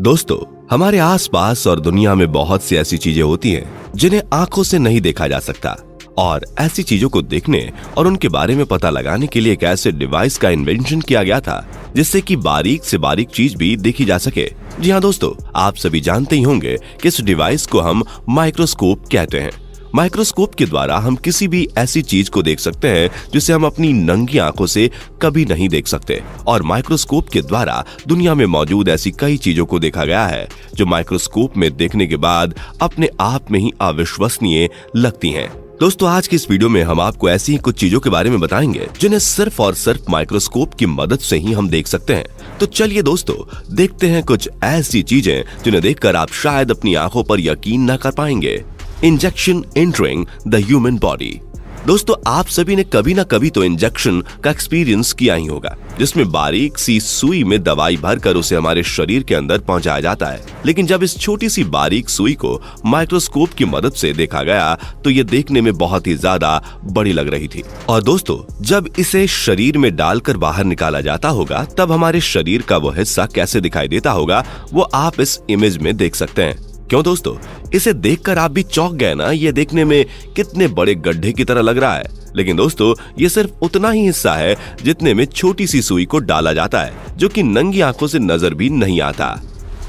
दोस्तों, हमारे आसपास और दुनिया में बहुत सी ऐसी चीजें होती हैं जिन्हें आंखों से नहीं देखा जा सकता और ऐसी चीजों को देखने और उनके बारे में पता लगाने के लिए एक ऐसे डिवाइस का इन्वेंशन किया गया था जिससे कि बारीक से बारीक चीज भी देखी जा सके। जी हाँ दोस्तों, आप सभी जानते ही होंगे कि इस डिवाइस को हम माइक्रोस्कोप कहते हैं। माइक्रोस्कोप के द्वारा हम किसी भी ऐसी चीज को देख सकते हैं जिसे हम अपनी नंगी आंखों से कभी नहीं देख सकते, और माइक्रोस्कोप के द्वारा दुनिया में मौजूद ऐसी कई चीजों को देखा गया है जो माइक्रोस्कोप में देखने के बाद अपने आप में ही अविश्वसनीय लगती हैं। दोस्तों, आज की इस वीडियो में हम आपको ऐसी ही कुछ चीजों के बारे में बताएंगे जिन्हें सिर्फ और सिर्फ माइक्रोस्कोप की मदद से ही हम देख सकते हैं। तो चलिए दोस्तों, देखते हैं कुछ ऐसी चीजें जिन्हें देखकर आप शायद अपनी आंखों पर यकीन न कर पाएंगे। Injection entering the human body. दोस्तों, आप सभी ने कभी ना कभी तो इंजेक्शन का एक्सपीरियंस किया ही होगा, जिसमें बारीक सी सुई में दवाई भरकर उसे हमारे शरीर के अंदर पहुंचाया जाता है। लेकिन जब इस छोटी सी बारीक सुई को माइक्रोस्कोप की मदद से देखा गया तो ये देखने में बहुत ही ज्यादा बड़ी लग रही थी। और दोस्तों, जब इसे शरीर में डालकर बाहर निकाला जाता होगा तब हमारे शरीर का वो हिस्सा कैसे दिखाई देता होगा वो आप इस इमेज में देख सकते हैं। क्यों दोस्तों, इसे देखकर आप भी चौंक गए ना? ये देखने में कितने बड़े गड्ढे की तरह लग रहा है, लेकिन दोस्तों ये सिर्फ उतना ही हिस्सा है जितने में छोटी सी सुई को डाला जाता है, जो कि नंगी आंखों से नजर भी नहीं आता।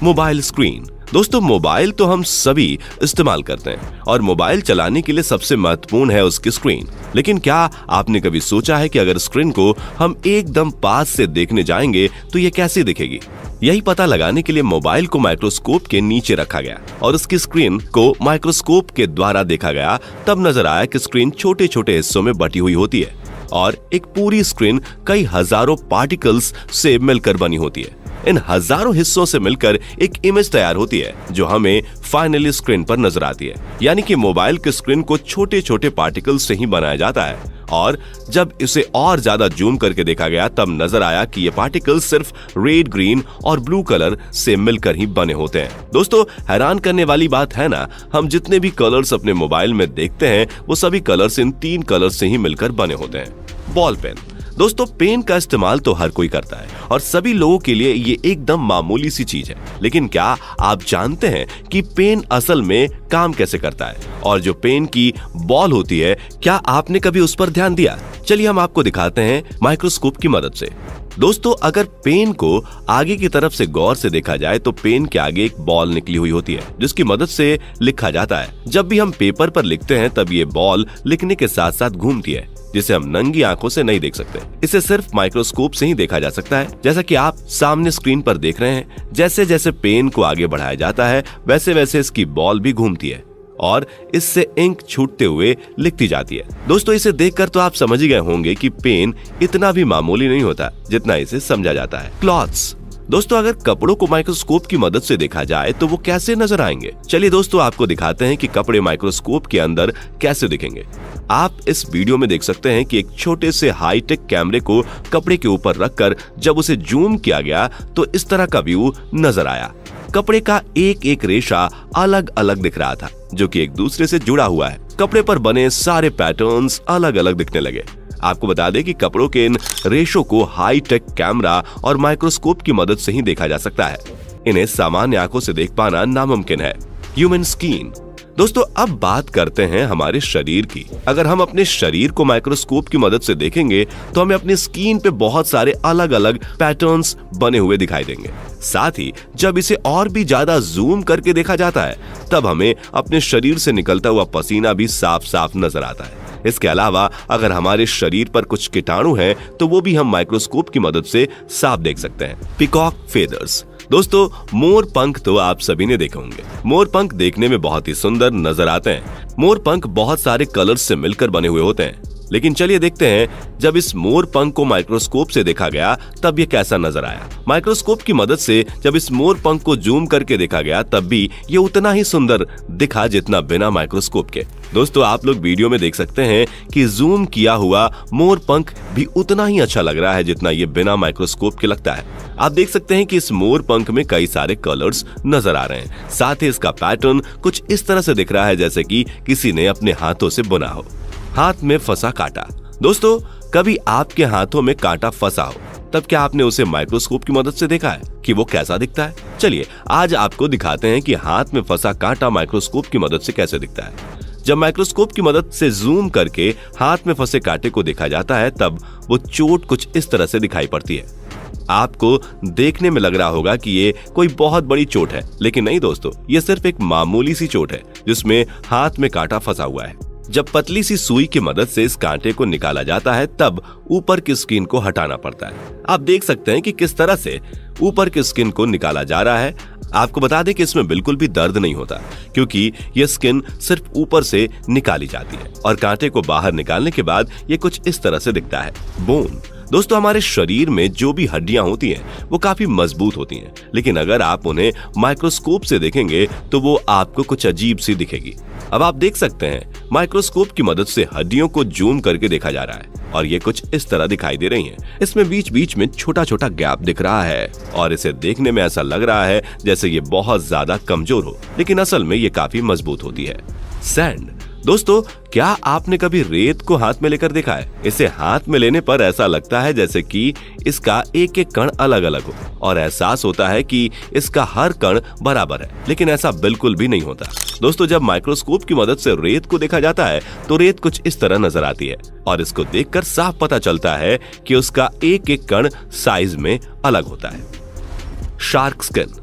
Mobile screen. दोस्तों, मोबाइल तो हम सभी इस्तेमाल करते हैं और मोबाइल चलाने के लिए सबसे महत्वपूर्ण है उसकी स्क्रीन। लेकिन क्या आपने कभी सोचा है कि अगर स्क्रीन को हम एकदम पास से देखने जाएंगे तो ये कैसे दिखेगी? यही पता लगाने के लिए मोबाइल को माइक्रोस्कोप के नीचे रखा गया और उसकी स्क्रीन को माइक्रोस्कोप के द्वारा देखा गया। तब नजर आया कि स्क्रीन छोटे छोटे हिस्सों में बटी हुई होती है और एक पूरी स्क्रीन कई हजारों पार्टिकल्स से मिलकर बनी होती है। इन हजारों हिस्सों से मिलकर एक इमेज तैयार होती है जो हमें फाइनली स्क्रीन पर नजर आती है। यानी कि मोबाइल की स्क्रीन को छोटे छोटे पार्टिकल्स से ही बनाया जाता है, और जब इसे और ज्यादा जूम करके देखा गया तब नजर आया कि ये पार्टिकल्स सिर्फ रेड, ग्रीन और ब्लू कलर से मिलकर ही बने होते हैं। दोस्तों, हैरान करने वाली बात है ना, हम जितने भी कलर्स अपने मोबाइल में देखते हैं वो सभी कलर्स इन 3 कलर्स से ही मिलकर बने होते हैं। Ball pen. दोस्तों, पेन का इस्तेमाल तो हर कोई करता है और सभी लोगों के लिए ये एकदम मामूली सी चीज है। लेकिन क्या आप जानते हैं कि पेन असल में काम कैसे करता है? और जो पेन की बॉल होती है, क्या आपने कभी उस पर ध्यान दिया? चलिए हम आपको दिखाते हैं माइक्रोस्कोप की मदद से। दोस्तों, अगर पेन को आगे की तरफ से गौर से देखा जाए तो पेन के आगे एक बॉल निकली हुई होती है जिसकी मदद से लिखा जाता है। जब भी हम पेपर पर लिखते हैं तब ये बॉल लिखने के साथ साथ घूमती है, जिसे हम नंगी आंखों से नहीं देख सकते। इसे सिर्फ माइक्रोस्कोप से ही देखा जा सकता है। जैसा कि आप सामने स्क्रीन पर देख रहे हैं, जैसे जैसे पेन को आगे बढ़ाया जाता है वैसे वैसे इसकी बॉल भी घूमती है और इससे इंक छूटते हुए लिखती जाती है। दोस्तों, इसे देखकर तो आप समझ ही गए होंगे कि पेन इतना भी मामूली नहीं होता जितना इसे समझा जाता है। क्लॉथ्स। दोस्तों, अगर कपड़ों को माइक्रोस्कोप की मदद से देखा जाए तो वो कैसे नजर आएंगे? चलिए दोस्तों, आपको दिखाते हैं कि कपड़े माइक्रोस्कोप के अंदर कैसे दिखेंगे। आप इस वीडियो में देख सकते हैं कि एक छोटे से हाईटेक कैमरे को कपड़े के ऊपर रखकर जब उसे जूम किया गया तो इस तरह का व्यू नजर आया। कपड़े का एक एक रेशा अलग अलग दिख रहा था जो कि एक दूसरे से जुड़ा हुआ है। कपड़े पर बने सारे पैटर्न्स अलग अलग दिखने लगे। आपको बता दें कि कपड़ों के इन रेशों को हाईटेक कैमरा और माइक्रोस्कोप की मदद से ही देखा जा सकता है। इन्हें सामान्य आंखों से देख पाना नामुमकिन है। Human skin. दोस्तों, अब बात करते हैं हमारे शरीर की। अगर हम अपने शरीर को माइक्रोस्कोप की मदद से देखेंगे तो हमें अपनी स्किन पे बहुत सारे अलग अलग पैटर्न्स बने हुए दिखाई देंगे। साथ ही जब इसे और भी ज्यादा जूम करके देखा जाता है तब हमें अपने शरीर से निकलता हुआ पसीना भी साफ साफ नजर आता है। इसके अलावा अगर हमारे शरीर पर कुछ कीटाणु हैं तो वो भी हम माइक्रोस्कोप की मदद से साफ देख सकते हैं। Peacock feathers. दोस्तों, मोर पंख तो आप सभी ने देखे होंगे। मोर पंख देखने में बहुत ही सुंदर नजर आते हैं। मोर पंख बहुत सारे कलर्स से मिलकर बने हुए होते हैं। लेकिन चलिए देखते हैं जब इस मोर पंख को माइक्रोस्कोप से देखा गया तब ये कैसा नजर आया। माइक्रोस्कोप की मदद से जब इस मोर पंख को जूम करके देखा गया तब भी ये उतना ही सुंदर दिखा जितना बिना माइक्रोस्कोप के। दोस्तों, आप लोग वीडियो में देख सकते हैं कि जूम किया हुआ मोर पंख भी उतना ही अच्छा लग रहा है जितना ये बिना माइक्रोस्कोप के लगता है। आप देख सकते हैं कि इस मोर पंख में कई सारे कलर्स नजर आ रहे हैं। साथ ही इसका पैटर्न कुछ इस तरह से दिख रहा है जैसे कि किसी ने अपने हाथों से बुना हो। हाथ में फंसा कांटा। दोस्तों, कभी आपके हाथों में कांटा फंसा हो तब क्या आपने उसे माइक्रोस्कोप की मदद से देखा है कि वो कैसा दिखता है? चलिए आज आपको दिखाते हैं कि हाथ में फंसा कांटा माइक्रोस्कोप की मदद से कैसे दिखता है। जब माइक्रोस्कोप की मदद से जूम करके हाथ में फंसे कांटे को देखा जाता है तब वो चोट कुछ इस तरह से दिखाई पड़ती है। आपको देखने में लग रहा होगा कि ये कोई बहुत बड़ी चोट है, लेकिन नहीं दोस्तों, ये सिर्फ एक मामूली सी चोट है जिसमें हाथ में कांटा फंसा हुआ है। जब पतली सी सुई की मदद से इस कांटे को निकाला जाता है तब ऊपर की स्किन को हटाना पड़ता है। आप देख सकते हैं कि किस तरह से ऊपर की स्किन को निकाला जा रहा है। आपको बता दें कि इसमें बिल्कुल भी दर्द नहीं होता क्योंकि यह स्किन सिर्फ ऊपर से निकाली जाती है और कांटे को बाहर निकालने के बाद ये कुछ इस तरह से दिखता है। बोन दोस्तों, हमारे शरीर में जो भी हड्डियां होती हैं वो काफी मजबूत होती हैं, लेकिन अगर आप उन्हें माइक्रोस्कोप से देखेंगे तो वो आपको कुछ अजीब सी दिखेगी। अब आप देख सकते हैं माइक्रोस्कोप की मदद से हड्डियों को जूम करके देखा जा रहा है और ये कुछ इस तरह दिखाई दे रही हैं। इसमें बीच बीच में छोटा छोटा गैप दिख रहा है और इसे देखने में ऐसा लग रहा है जैसे ये बहुत ज्यादा कमजोर हो, लेकिन असल में ये काफी मजबूत होती है। सैंड दोस्तों, क्या आपने कभी रेत को हाथ में लेकर देखा है? इसे हाथ में लेने पर ऐसा लगता है जैसे कि इसका एक एक कण अलग अलग हो और एहसास होता है कि इसका हर कण बराबर है, लेकिन ऐसा बिल्कुल भी नहीं होता। दोस्तों, जब माइक्रोस्कोप की मदद से रेत को देखा जाता है तो रेत कुछ इस तरह नजर आती है और इसको देखकर साफ पता चलता है कि उसका एक एक कण साइज में अलग होता है। शार्क स्किन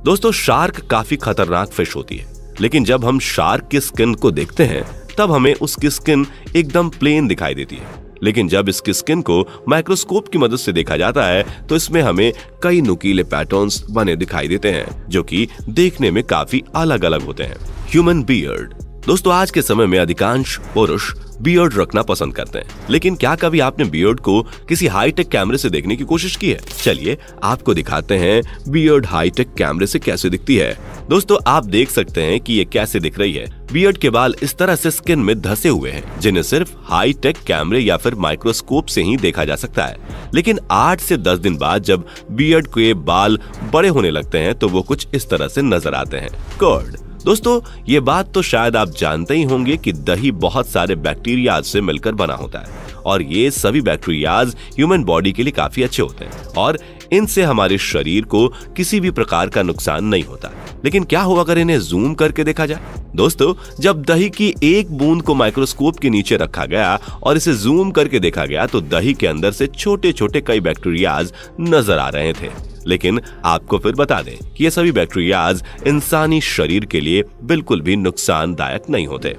दोस्तों, शार्क काफी खतरनाक फिश होती है, लेकिन जब हम शार्क की स्किन को देखते हैं तब हमें उसकी स्किन एकदम प्लेन दिखाई देती है, लेकिन जब इसकी स्किन को माइक्रोस्कोप की मदद से देखा जाता है तो इसमें हमें कई नुकीले पैटर्न्स बने दिखाई देते हैं जो कि देखने में काफी अलग अलग होते हैं। ह्यूमन बियर्ड दोस्तों, आज के समय में अधिकांश पुरुष बियर्ड रखना पसंद करते हैं, लेकिन क्या कभी आपने बियर्ड को किसी हाईटेक कैमरे से देखने की कोशिश की है? चलिए आपको दिखाते हैं बियर्ड हाईटेक कैमरे से कैसे दिखती है। दोस्तों, आप देख सकते हैं कि ये कैसे दिख रही है। बियर्ड के बाल इस तरह से स्किन में धसे हुए हैं जिन्हें सिर्फ हाईटेक कैमरे या फिर माइक्रोस्कोप से ही देखा जा सकता है, लेकिन 8 से 10 दिन बाद जब बियर्ड के बाल बड़े होने लगते हैं तो वो कुछ इस तरह से नजर आते हैं। कर्ड दोस्तों, ये बात तो शायद आप जानते ही होंगे कि दही बहुत सारे बैक्टीरियाज से मिलकर बना होता है और ये सभी बैक्टीरियाज ह्यूमन बॉडी के लिए काफी अच्छे होते हैं और इनसे हमारे शरीर को किसी भी प्रकार का नुकसान नहीं होता। लेकिन क्या होगा अगर इन्हें जूम करके देखा जाए? दोस्तों, जब दही की एक बूंद को माइक्रोस्कोप के नीचे रखा गया और इसे जूम करके देखा गया तो दही के अंदर से छोटे छोटे कई बैक्टीरियाज नजर आ रहे थे, लेकिन आपको फिर बता दें कि ये सभी बैक्टीरियाज इंसानी शरीर के लिए बिल्कुल भी नुकसानदायक नहीं होते।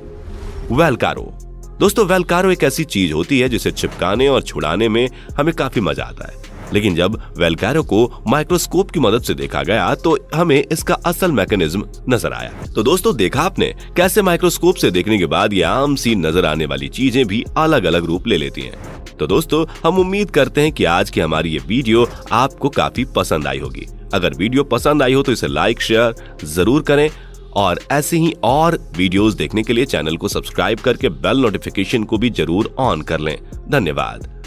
वेलकारो दोस्तों, वेलकारो एक ऐसी चीज होती है जिसे चिपकाने और छुड़ाने में हमें काफी मजा आता है, लेकिन जब वेलकारो को माइक्रोस्कोप की मदद से देखा गया तो हमें इसका असल मैकेनिज्म नजर आया। तो दोस्तों, देखा आपने कैसे माइक्रोस्कोप से देखने के बाद ये आम सी नजर आने वाली चीजें भी अलग अलग रूप ले लेती हैं। तो दोस्तों, हम उम्मीद करते हैं कि आज की हमारी ये वीडियो आपको काफी पसंद आई होगी। अगर वीडियो पसंद आई हो तो इसे लाइक शेयर जरूर करें और ऐसे ही और वीडियोस देखने के लिए चैनल को सब्सक्राइब करके बेल नोटिफिकेशन को भी जरूर ऑन कर लें। धन्यवाद।